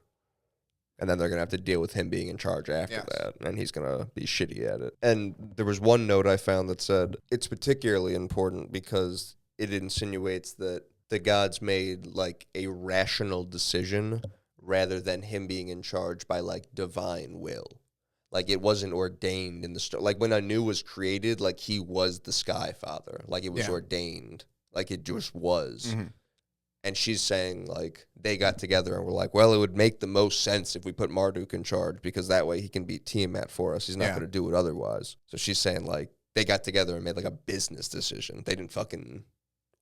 and then they're gonna have to deal with him being in charge after that, and he's gonna be shitty at it. And there was one note I found that said it's particularly important because it insinuates that the gods made like a rational decision rather than him being in charge by like divine will. Like it wasn't ordained in the story. Like when Anu was created, like he was the Sky Father. Like it was ordained. Like it just was. Mm-hmm. And she's saying like they got together and were like, well, it would make the most sense if we put Marduk in charge because that way he can beat Tiamat for us. He's not going to do it otherwise. So she's saying like they got together and made like a business decision. They didn't fucking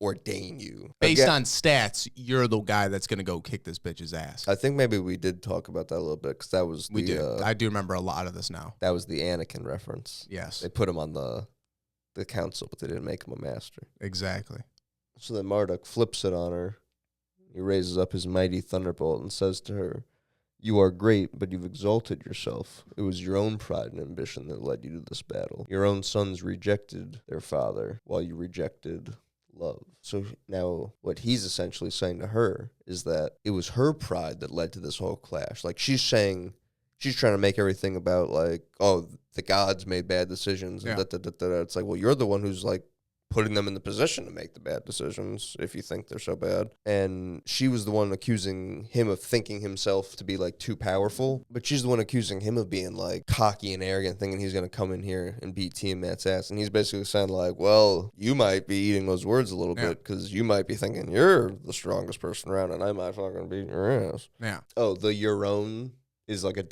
ordain you. Based on stats, you're the guy that's going to go kick this bitch's ass. I think maybe we did talk about that a little bit because that was we did. I do remember a lot of this now. That was the Anakin reference. Yes. They put him on the council, but they didn't make him a master. Exactly. So then Marduk flips it on her. He raises up his mighty thunderbolt and says to her, "You are great, but you've exalted yourself. It was your own pride and ambition that led you to this battle. Your own sons rejected their father, while you rejected love." So now what he's essentially saying to her is that it was her pride that led to this whole clash. Like she's saying, she's trying to make everything about like, oh, the gods made bad decisions. And It's like, well, you're the one who's like putting them in the position to make the bad decisions if you think they're so bad. And she was the one accusing him of thinking himself to be like too powerful, but she's the one accusing him of being like cocky and arrogant, thinking he's going to come in here and beat Tiamat's ass. And he's basically saying like, well, you might be eating those words a little bit because you might be thinking you're the strongest person around and I might fucking beat your ass. Yeah. Oh, the your own is like a ...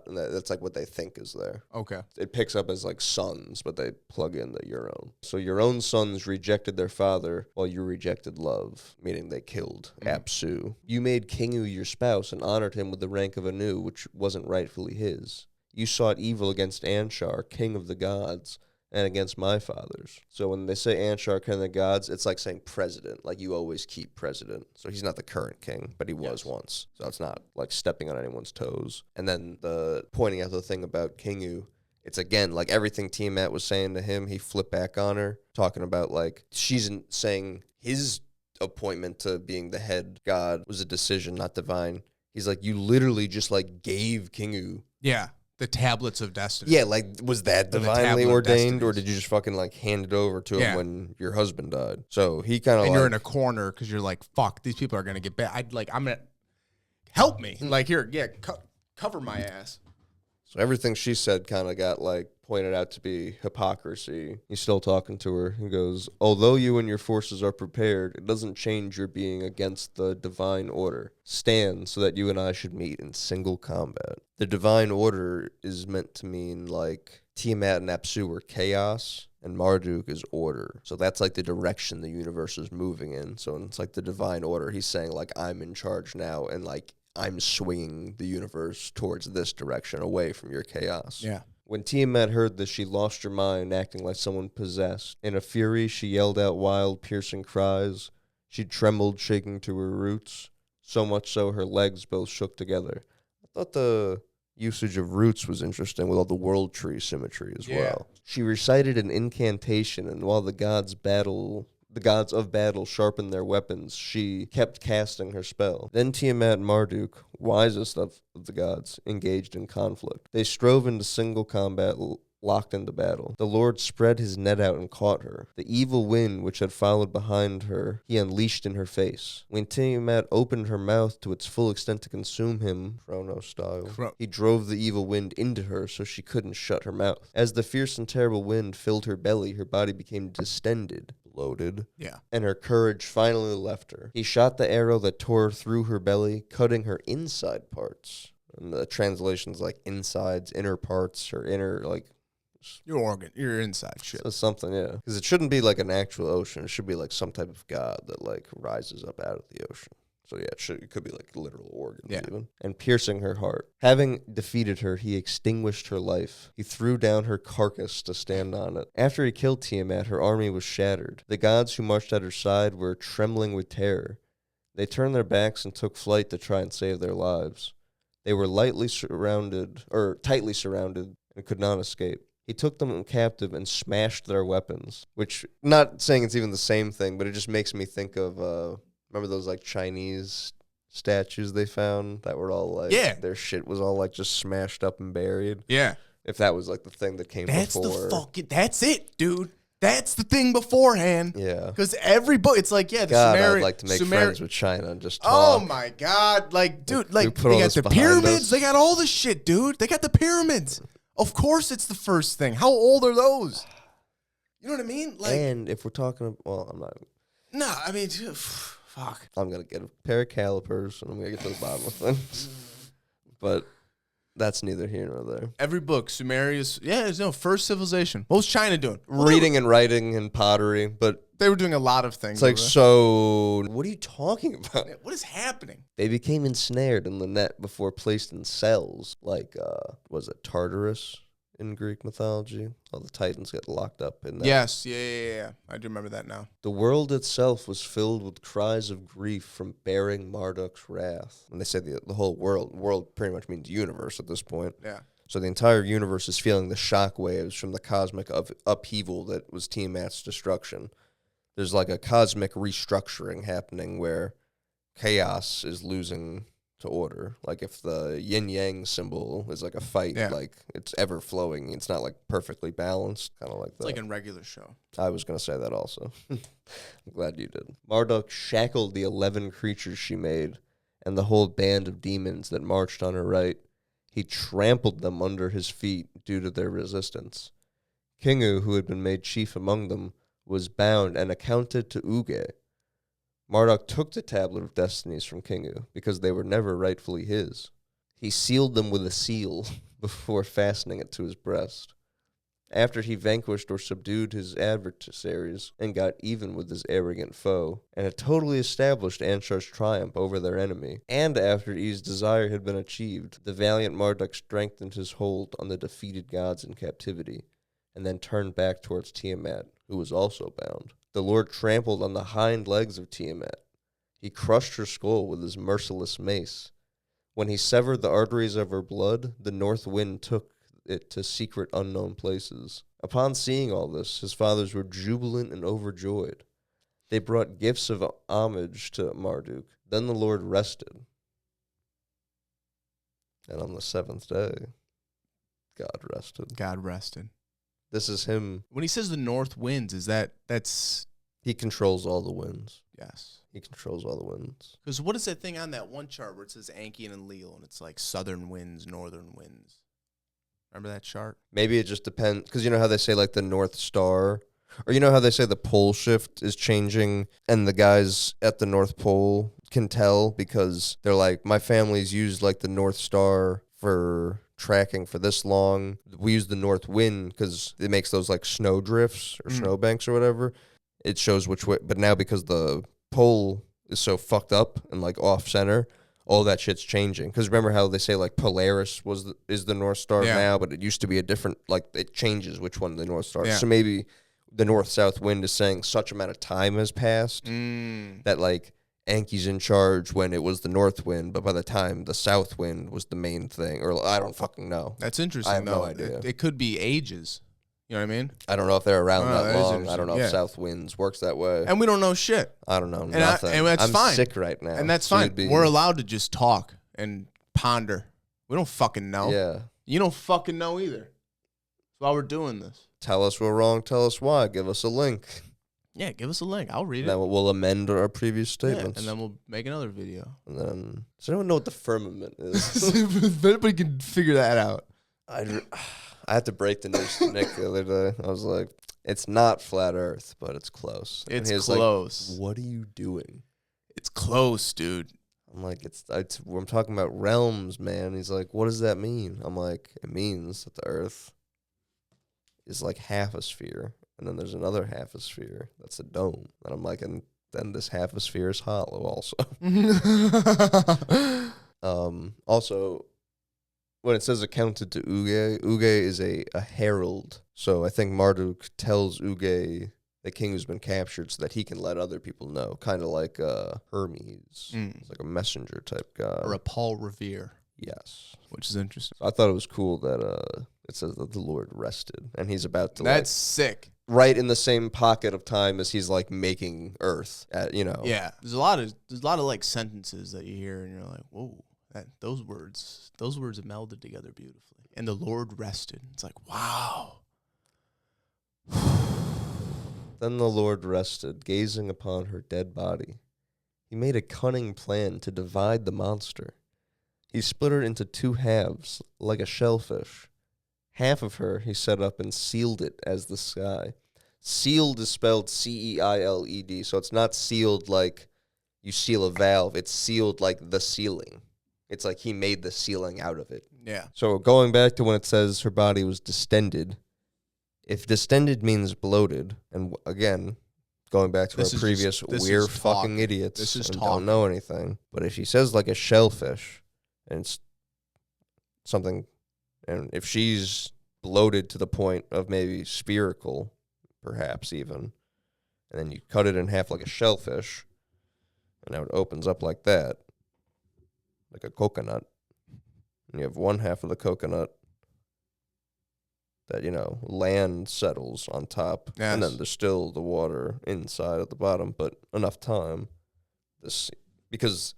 and that's like what they think is there. Okay. It picks up as like sons, but they plug in the your own. So your own sons rejected their father while you rejected love, meaning they killed Apsu. You made Kingu your spouse and honored him with the rank of Anu, which wasn't rightfully his. You sought evil against Anshar, king of the gods, and against my fathers. So when they say Anshar, king of the gods, it's like saying president. Like you always keep president. So he's not the current king, but he was once. So it's not like stepping on anyone's toes. And then the pointing out the thing about Kingu, it's again like everything Tiamat was saying to him, he flipped back on her, talking about like she's saying his appointment to being the head god was a decision, not divine. He's like, you literally just like gave Kingu. Yeah. The tablets of destiny. Yeah, like, was that divinely ordained, or did you just fucking, like, hand it over to him when your husband died? So he kind of, and you're in a corner because you're like, fuck, these people are going to get bad. I'm going to, help me. Like, here, cover my ass. So everything she said kind of got, like, pointed out to be hypocrisy. He's still talking to her. He goes, although you and your forces are prepared, it doesn't change your being against the divine order. Stand so that you and I should meet in single combat. The divine order is meant to mean, like, Tiamat and Apsu are chaos, and Marduk is order. So that's, like, the direction the universe is moving in. So it's, like, the divine order. He's saying, like, I'm in charge now, and, like, I'm swinging the universe towards this direction, away from your chaos. Yeah. When Tiamat heard this, she lost her mind, acting like someone possessed. In a fury, she yelled out wild, piercing cries. She trembled, shaking to her roots, so much so her legs both shook together. I thought the usage of roots was interesting with all the world tree symmetry as well. She recited an incantation, and while the gods of battle sharpened their weapons, she kept casting her spell. Then Tiamat and Marduk, wisest of the gods, engaged in conflict. They strove into single combat, locked into battle. The Lord spread his net out and caught her. The evil wind which had followed behind her, he unleashed in her face. When Tiamat opened her mouth to its full extent to consume him, Chrono style, he drove the evil wind into her so she couldn't shut her mouth. As the fierce and terrible wind filled her belly, her body became distended, bloated, and her courage finally left her. He shot the arrow that tore through her belly, cutting her inside parts. And the translation's like insides, inner parts, or inner, like, your organ, your inside shit. So something, yeah. Because it shouldn't be like an actual ocean. It should be like some type of god that like rises up out of the ocean. So yeah, it could be like literal organs Yeah. even. And piercing her heart. Having defeated her, he extinguished her life. He threw down her carcass to stand on it. After he killed Tiamat, her army was shattered. The gods who marched at her side were trembling with terror. They turned their backs and took flight to try and save their lives. They were tightly surrounded, and could not escape. He took them captive and smashed their weapons, which, not saying it's even the same thing, but it just makes me think of, remember those, like, Chinese statues they found that were all, like, their shit was all, like, just smashed up and buried? Yeah. If that was, like, the thing that came before. That's it, dude. That's the thing beforehand. Yeah. Because every book, it's like, the God, Sumerian. I'd like to make friends with China and just talk. Oh, my God. Like, dude, like, put they all got this the behind pyramids. us. They got all the shit, dude. They got the pyramids. Of course it's the first thing. How old are those? You know what I mean? Like, and if we're talking, well, I'm not. No, I mean, fuck. I'm going to get a pair of calipers and I'm going to get to the bottom of things. But that's neither here nor there. Every book, Sumeria's, there's no first civilization. What was China doing? Reading and writing and pottery, but they were doing a lot of things. It's like, so what are you talking about? What is happening? They became ensnared in the net before placed in cells, like, was it Tartarus in Greek mythology? All the Titans get locked up in that. Yes, yeah. I do remember that now. The world itself was filled with cries of grief from bearing Marduk's wrath. And they say the whole world pretty much means universe at this point. Yeah. So the entire universe is feeling the shock waves from the cosmic upheaval that was Tiamat's destruction. There's like a cosmic restructuring happening where chaos is losing to order. Like if the yin-yang symbol is like a fight, like it's ever flowing. It's not like perfectly balanced, kind of like that. It's like a regular show. I was going to say that also. I'm glad you did. Marduk shackled the 11 creatures she made and the whole band of demons that marched on her right. He trampled them under his feet due to their resistance. Kingu, who had been made chief among them, was bound and accounted to Uge. Marduk took the Tablet of Destinies from Kingu because they were never rightfully his. He sealed them with a seal before fastening it to his breast. After he vanquished or subdued his adversaries and got even with his arrogant foe, and had totally established Anshar's triumph over their enemy, and after E's desire had been achieved, the valiant Marduk strengthened his hold on the defeated gods in captivity, and then turned back towards Tiamat, who was also bound. The Lord trampled on the hind legs of Tiamat. He crushed her skull with his merciless mace. When he severed the arteries of her blood, the north wind took it to secret unknown places. Upon seeing all this, his fathers were jubilant and overjoyed. They brought gifts of homage to Marduk. Then the Lord rested. And on the seventh day, God rested. God rested. This is him. When he says the north winds, that's... He controls all the winds. Yes. He controls all the winds. Because what is that thing on that one chart where it says Anki and Enlil, and it's like southern winds, northern winds? Remember that chart? Maybe it just depends, because you know how they say like the North Star, or you know how they say the pole shift is changing, and the guys at the North Pole can tell because they're like, my family's used like the North Star for tracking for this long. We use the north wind because it makes those like snow drifts or snow banks or whatever. It shows which way, but now because the pole is so fucked up and like off center, all that shit's changing. Because remember how they say like Polaris is the North Star now, but it used to be a different, like it changes which one the North Star is. So maybe the north-south wind is saying such amount of time has passed that like Anki's in charge when it was the north wind, but by the time the south wind was the main thing, or I don't fucking know. That's interesting. I have no idea. It could be ages. You know what I mean? I don't know if they're around that long. I don't know Yeah. if south winds works that way. And we don't know shit. I don't know And nothing. and that's I'm fine. sick right now. And that's so fine. you'd be- We're allowed to just talk and ponder. We don't fucking know. Yeah. You don't fucking know either. That's why we're doing this. Tell us we're wrong. Tell us why. Give us a link. Yeah, give us a link. I'll read it. Then we'll amend our previous statements. And then we'll make another video. And then, does anyone know what the firmament is? If anybody can figure that out. I had to break the news to Nick the other day. I was like, it's not flat Earth, but it's close. And It's he was close. Like, what are you doing? It's close, dude. I'm like, I'm talking about realms, man. He's like, what does that mean? I'm like, it means that the Earth is like half a sphere, and then there's another half a sphere that's a dome. And I'm like, and then this half a sphere is hollow also. Also, when it says accounted to Uge, Uge is a herald. So I think Marduk tells Uge, the king who's been captured, so that he can let other people know. Kind of like Hermes. It's like a messenger type guy. Or a Paul Revere. Yes. Which is interesting. So I thought it was cool that it says that the Lord rested. And he's about to That's sick. Right in the same pocket of time as he's like making Earth, Yeah, there's a lot of like sentences that you hear and you're like, whoa, those words have melded together beautifully. And the Lord rested. It's like, wow. Then the Lord rested, gazing upon her dead body. He made a cunning plan to divide the monster. He split her into 2 halves, like a shellfish. Half of her he set up and sealed it as the sky. Sealed is spelled Ceiled, so it's not sealed like you seal a valve. It's sealed like the ceiling. It's like he made the ceiling out of it. Yeah. So going back to when it says her body was distended, if distended means bloated, and again, going back to our previous, we're fucking idiots this is and talk. don't know anything. But if he says like a shellfish, and it's something, and if she's bloated to the point of maybe spherical, perhaps even, and then you cut it in half like a shellfish, and now it opens up like that, like a coconut, and you have one half of the coconut that, land settles on top, yes. and then there's still the water inside at the bottom, but enough time, because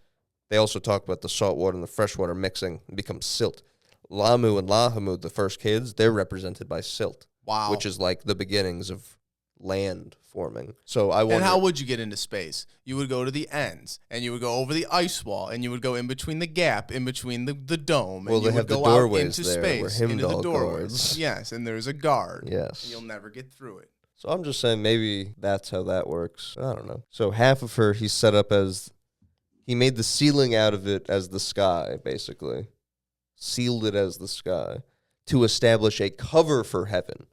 they also talk about the salt water and the fresh water mixing and becomes silt. Lamu and Lahamu, the first kids, they're represented by silt. Wow. Which is like the beginnings of land forming. So I wonder. And how would you get into space? You would go to the ends, and you would go over the ice wall, and you would go in between the gap, in between the dome, well, and you they would have the go doorways out into there where space, into the Himdall doorways. guards. Yes, and there's a guard. Yes. And you'll never get through it. So I'm just saying maybe that's how that works. I don't know. So half of her he set up as, he made the ceiling out of it as the sky, basically. Sealed it as the sky to establish a cover for heaven.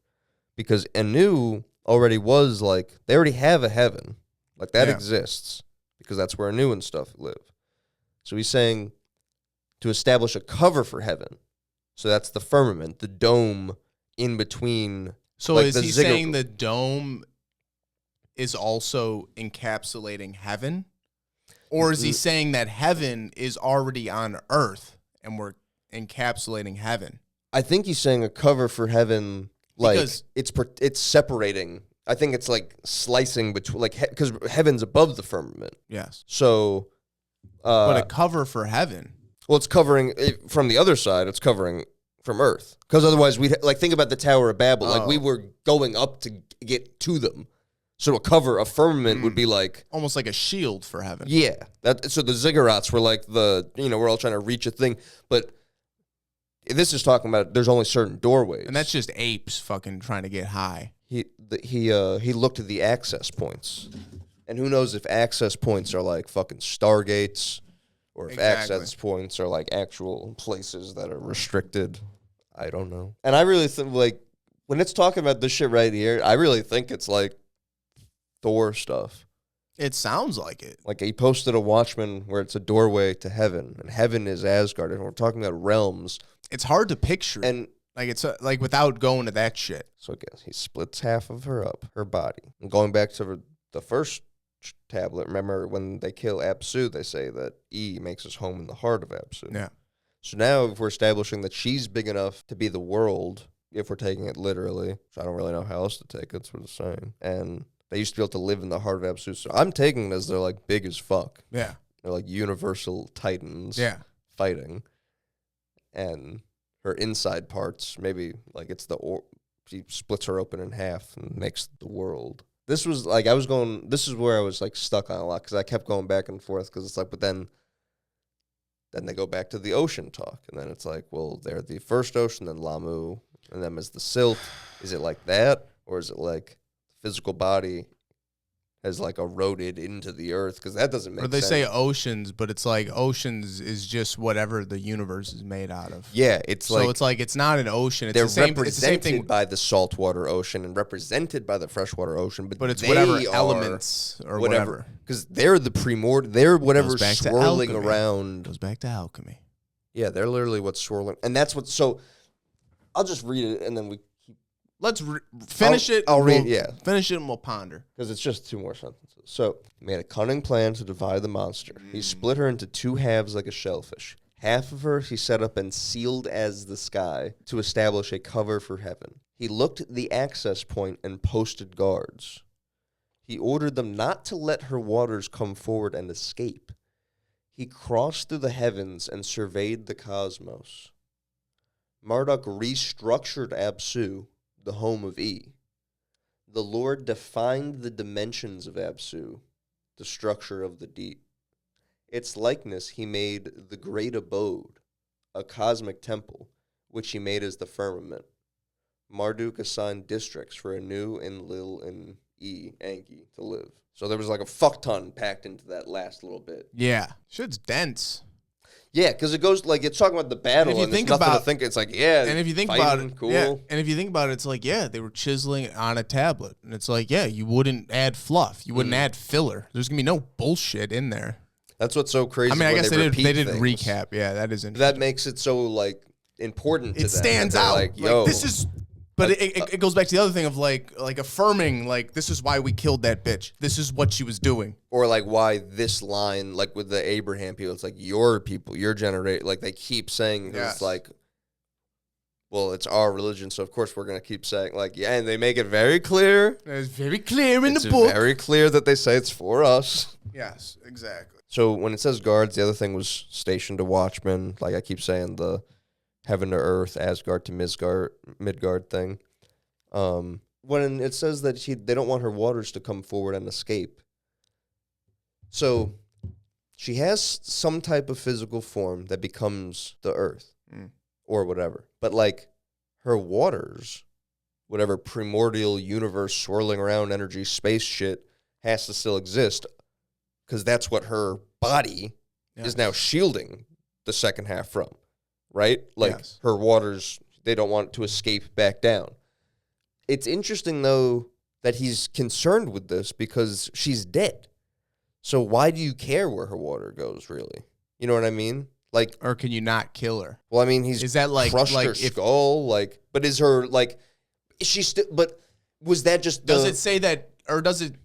Because Anu already was like, they already have a heaven. Like that exists. Because that's where Anu and stuff live. So he's saying to establish a cover for heaven. So that's the firmament, the dome in between. So like is he saying the dome is also encapsulating heaven? Or is he saying that heaven is already on earth and we're encapsulating heaven? I think he's saying a cover for heaven, like Because it's separating. I think it's like slicing between, like, because heaven's above the firmament. yes. So, But a cover for heaven. well, it's covering from the other side. It's covering from Earth, because otherwise we'd like think about the Tower of Babel. Like we were going up to get to them. So a firmament would be like Almost like a shield for heaven. yeah. So the ziggurats were like we're all trying to reach a thing, but this is talking about there's only certain doorways, And that's just apes fucking trying to get high. He looked at the access points, and who knows if access points are like fucking stargates, or if access points are like actual places that are restricted. I don't know. And I really think like when it's talking about this shit right here, I really think it's like Thor stuff. It sounds like it. Like he posted a Watchmen where it's a doorway to heaven, and heaven is Asgard, and we're talking about realms. It's hard to picture. And like it's like without going to that shit. so again, he splits half of her up, her body. And going back to the first tablet, remember when they kill Apsu, they say that E makes his home in the heart of Apsu. Yeah. So now if we're establishing that she's big enough to be the world, if we're taking it literally, which I don't really know how else to take it, that's what it's saying. And they used to be able to live in the heart of Apsu. So I'm taking it as they're like big as fuck. Yeah. They're like universal titans fighting. And her inside parts, maybe like it's she splits her open in half and makes the world. This was like, this is where I was like stuck on a lot, because I kept going back and forth, because it's like, but then they go back to the ocean talk, and then it's like, well, they're the first ocean, then Lamu, and them as the silt. Is it like that, or is it like physical body has like eroded into the earth, because that doesn't make Or they sense. say oceans, but it's like oceans is just whatever the universe is made out of. Yeah, it's So it's like it's not an ocean. It's they're the same. represented It's the same thing. by the saltwater ocean and represented by the freshwater ocean, But it's they whatever are elements or whatever. because they're the they're whatever's back to swirling alchemy. around. Goes back to alchemy. Yeah, they're literally what's swirling, and that's what. So I'll just read it, and then we Let's finish it. I'll and read. we'll Yeah, Finish it and we'll ponder. because it's just 2 more sentences. So he made a cunning plan to divide the monster. He split her into 2 halves like a shellfish. Half of her he set up and sealed as the sky to establish a cover for heaven. He looked at the access point and posted guards. He ordered them not to let her waters come forward and escape. He crossed through the heavens and surveyed the cosmos. Marduk restructured Apsu, the home of E. The Lord defined the dimensions of Apsu, the structure of the deep. Its likeness he made the great abode, a cosmic temple, which he made as the firmament. Marduk assigned districts for Anu, Enlil, and Enki to live. So there was like a fuck ton packed into that last little bit. Yeah, shit's dense. Yeah, because it goes like it's talking about the battle, if you and there's think nothing to about- think. It's like And if you think about fighting, it, cool. yeah. And if you think about it, it's like they were chiseling on a tablet, and it's like you wouldn't add fluff, you wouldn't add filler. There's gonna be no bullshit in there. That's what's so crazy. I mean, I when guess they repeat did things. recap. Yeah, that is interesting. That makes it so like important. To It them, stands that they're out. Like, Like, yo, this is. But it goes back to the other thing of like affirming like this is why we killed that bitch. This is what she was doing. or like why this line, like with the Abraham people, it's like your people, your generation. Like they keep saying Yes. it's like, well, it's our religion, so of course we're gonna keep saying like, yeah, and they make it very clear. It's very clear in It's the book. very clear that they say it's for us. Yes, exactly. So when it says guards, the other thing was stationed to watchmen. Like I keep saying, the heaven to earth, Asgard to Midgard thing. When it says that they don't want her waters to come forward and escape. So she has some type of physical form that becomes the earth or whatever. But like her waters, whatever primordial universe swirling around energy space shit has to still exist, because that's what her body is now shielding the second half from, right? Like Yes. her waters, they don't want to escape back down. It's interesting, though, that he's concerned with this because she's dead. So why do you care where her water goes, really? You know what I mean? Like, Or can you not kill her? well, I mean, he's Is that like crushed her if skull, like, but is her, like, is she still, but was that just does it say that or does it?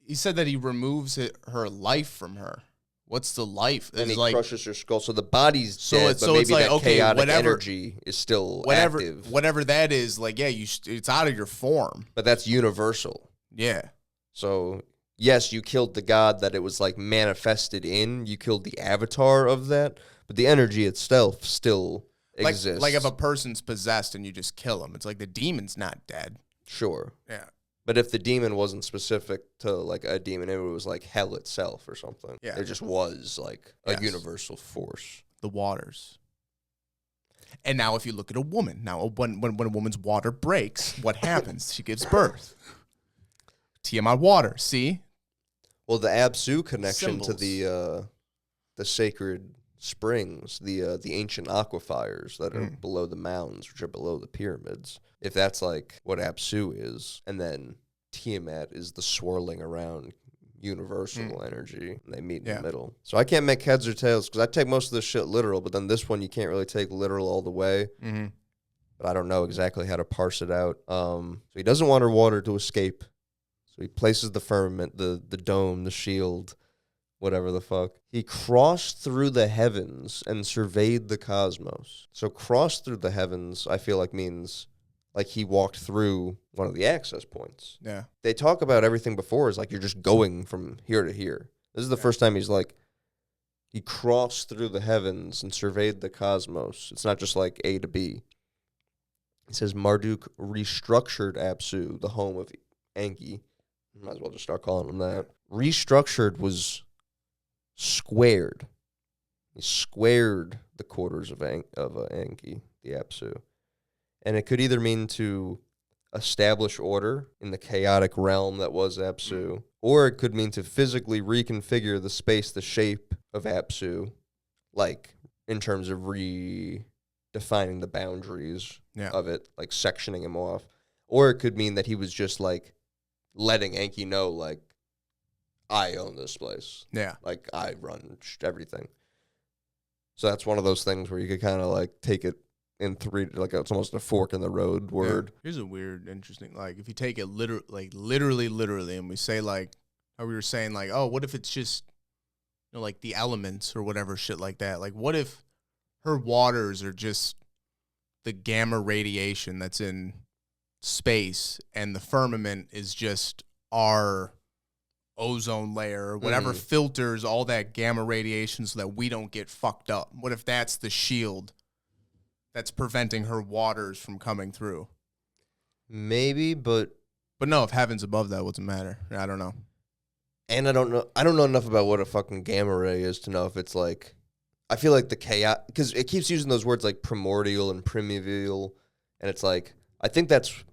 He said that he removes her life from her. What's the life? and It's he like crushes her skull, so the body's So dead, it's- but so maybe it's like, that okay, chaotic whatever- energy is still whatever active. whatever that is. Like it's out of your form. But that's universal. Yeah. So yes, you killed the god that it was like manifested in. You killed the avatar of that, but the energy itself still exists. Like if a person's possessed and you just kill him, it's like the demon's not dead. Sure. Yeah. But if the demon wasn't specific to like a demon, it was like hell itself or something. Yeah. It just was like a Yes. universal force. The waters. And now if you look at a woman, now when a woman's water breaks, what happens? She gives birth. Tiamat water, see? Well, the Absu connection to Symbols. the sacred springs, the ancient aquifers that are Mm. below the mounds, which are below the pyramids. If that's like what Absu is, and then Tiamat is the swirling around universal energy, and they meet in Yeah. the middle. So I can't make heads or tails because I take most of this shit literal, but then this one you can't really take literal all the way. Mm-hmm. But I don't know exactly how to parse it out. So he doesn't want her water to escape. So he places the firmament, the dome, the shield, whatever the fuck. He crossed through the heavens and surveyed the cosmos. So crossed through the heavens, I feel like means like he walked through one of the access points. Yeah. They talk about everything before as like you're just going from here to here. This is the first time he's like, he crossed through the heavens and surveyed the cosmos. It's not just like A to B. It says Marduk restructured Apsu, the home of Enki. Might as well just start calling him that. Restructured was squared. He squared the quarters of Enki, the Apsu. And it could either mean to establish order in the chaotic realm that was Apsu, or it could mean to physically reconfigure the space, the shape of Apsu, like in terms of redefining the boundaries of it, like sectioning him off. Or it could mean that he was just like letting Enki know, like, I own this place. Yeah. Like, I run everything. So that's one of those things where you could kind of like take it in three, like it's almost a fork in the road word. Yeah. Here's a weird, interesting, like if you take it literally, and we say like, how we were saying like, oh, what if it's just, you know, like the elements or whatever shit like that? Like, what if her waters are just the gamma radiation that's in space and the firmament is just our ozone layer or whatever filters all that gamma radiation so that we don't get fucked up? What if that's the shield that's preventing her waters from coming through? Maybe, but no, if heaven's above that, what's the matter? I don't know. And I don't know enough about what a fucking gamma ray is to know if it's like, I feel like the chaos, because it keeps using those words like primordial and primeval, and it's like, I think that's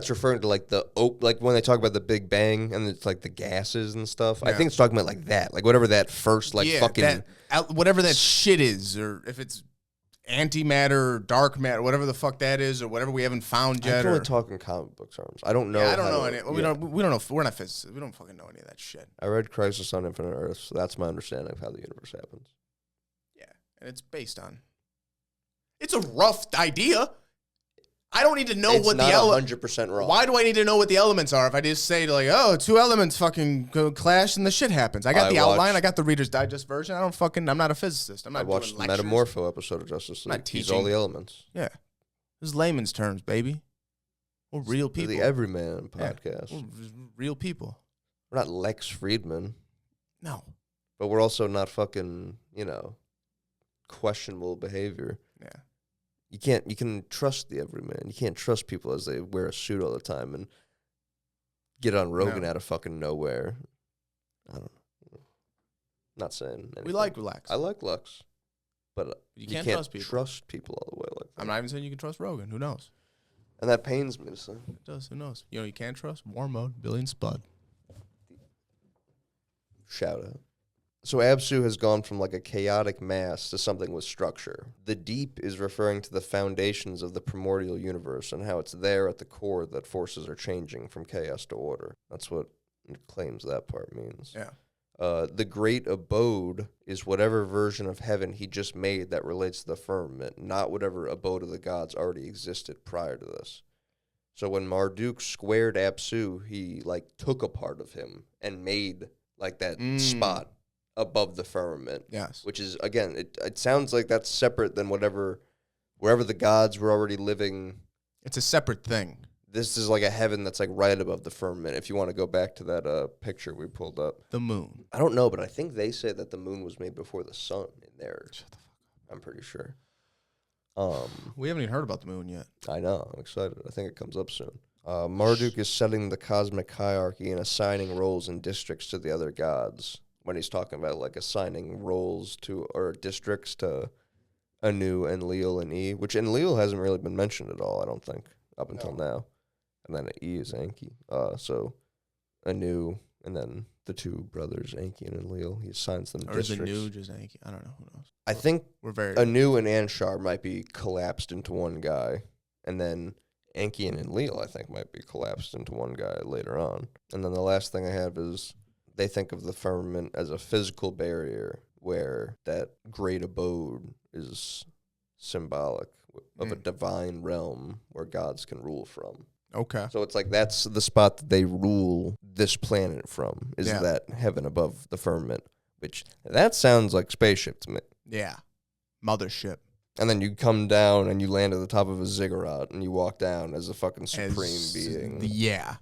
referring to like like when they talk about the Big Bang and it's like the gases and stuff. Yeah. I think it's talking about like that, like whatever that first like fucking whatever that shit is, or if it's antimatter or dark matter, whatever the fuck that is, or whatever we haven't found yet. I'm only talking comic book terms. I don't know. Yeah, I don't know any. We don't know. We're not physicists. We don't fucking know any of that shit. I read Crisis on Infinite Earths, so that's my understanding of how the universe happens. Yeah, and it's based on. It's a rough idea. I don't need to know what the elements. 100% wrong. Why do I need to know what the elements are if I just say like, oh, two elements fucking go clash and the shit happens? I got the outline. I got the Reader's Digest version. I'm not a physicist. I'm not. I watched the lectures. Metamorpho episode of Justice League. He's all the elements. Yeah, this is layman's terms, baby. We're real people. The Everyman podcast. Yeah, we're real people. We're not Lex Friedman. No, but we're also not fucking questionable behavior. Yeah. You can trust the Everyman. You can't trust people as they wear a suit all the time and get on Rogan out of fucking nowhere. I don't know. Not saying anything. We like Lex. I like Lex. But you can't trust people all the way like that. I'm not even saying you can trust Rogan. Who knows? And that pains me to say. It does. Who knows? You know, you can't trust War Mode, Billy and Spud. Shout out. So Apsu has gone from like a chaotic mass to something with structure. The deep is referring to the foundations of the primordial universe and how it's there at the core that forces are changing from chaos to order. That's what it claims that part means. Yeah. The great abode is whatever version of heaven he just made that relates to the firmament, not whatever abode of the gods already existed prior to this. So when Marduk squared Apsu, he like took a part of him and made like that spot above the firmament. Yes. Which is, again, it sounds like that's separate than wherever the gods were already living. It's a separate thing. This is like a heaven that's like right above the firmament. If you want to go back to that picture we pulled up. The moon. I don't know, but I think they say that the moon was made before the sun in there. Shut the fuck up. I'm pretty sure. We haven't even heard about the moon yet. I know. I'm excited. I think it comes up soon. Marduk is setting the cosmic hierarchy and assigning roles and districts to the other gods. When he's talking about like assigning roles to or districts to Anu, Enlil, and E, which Enlil hasn't really been mentioned at all, I don't think, up until now. And then E is Enki. So Anu, and then the two brothers, Enki and Enlil, he assigns them districts. Or is Anu just Enki? I don't know. Who knows? I think we're very Anu and Anshar might be collapsed into one guy, and then Enki and Enlil, I think, might be collapsed into one guy later on. And then the last thing I have is they think of the firmament as a physical barrier where that great abode is symbolic of a divine realm where gods can rule from. Okay. So it's like that's the spot that they rule this planet from, is that heaven above the firmament, which that sounds like spaceship to me. Yeah. Mothership. And then you come down and you land at the top of a ziggurat and you walk down as a fucking supreme being. Yeah.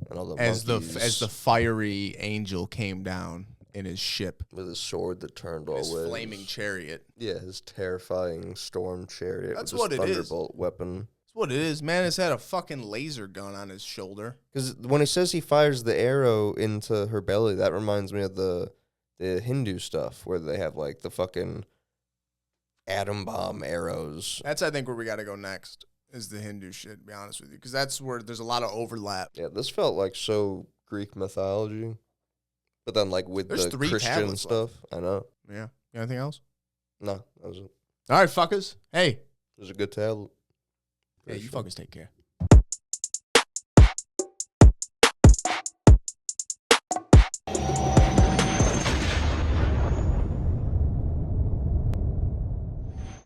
And all the as the fiery angel came down in his ship with his sword that turned all ways, his flaming chariot. Yeah, his terrifying storm chariot. That's with his what it is. Thunderbolt weapon. That's what it is, man. It's had a fucking laser gun on his shoulder. Because when he says he fires the arrow into her belly, that reminds me of the Hindu stuff where they have like the fucking atom bomb arrows. That's I think where we got to go next. Is the Hindu shit, to be honest with you. Because that's where there's a lot of overlap. Yeah, this felt like so Greek mythology. But then, like, with There's the 3 Christian tablets stuff, I know. Yeah. You got anything else? No, that was it. All right, fuckers. Hey. It was a good tablet. Yeah, you fuckers take care.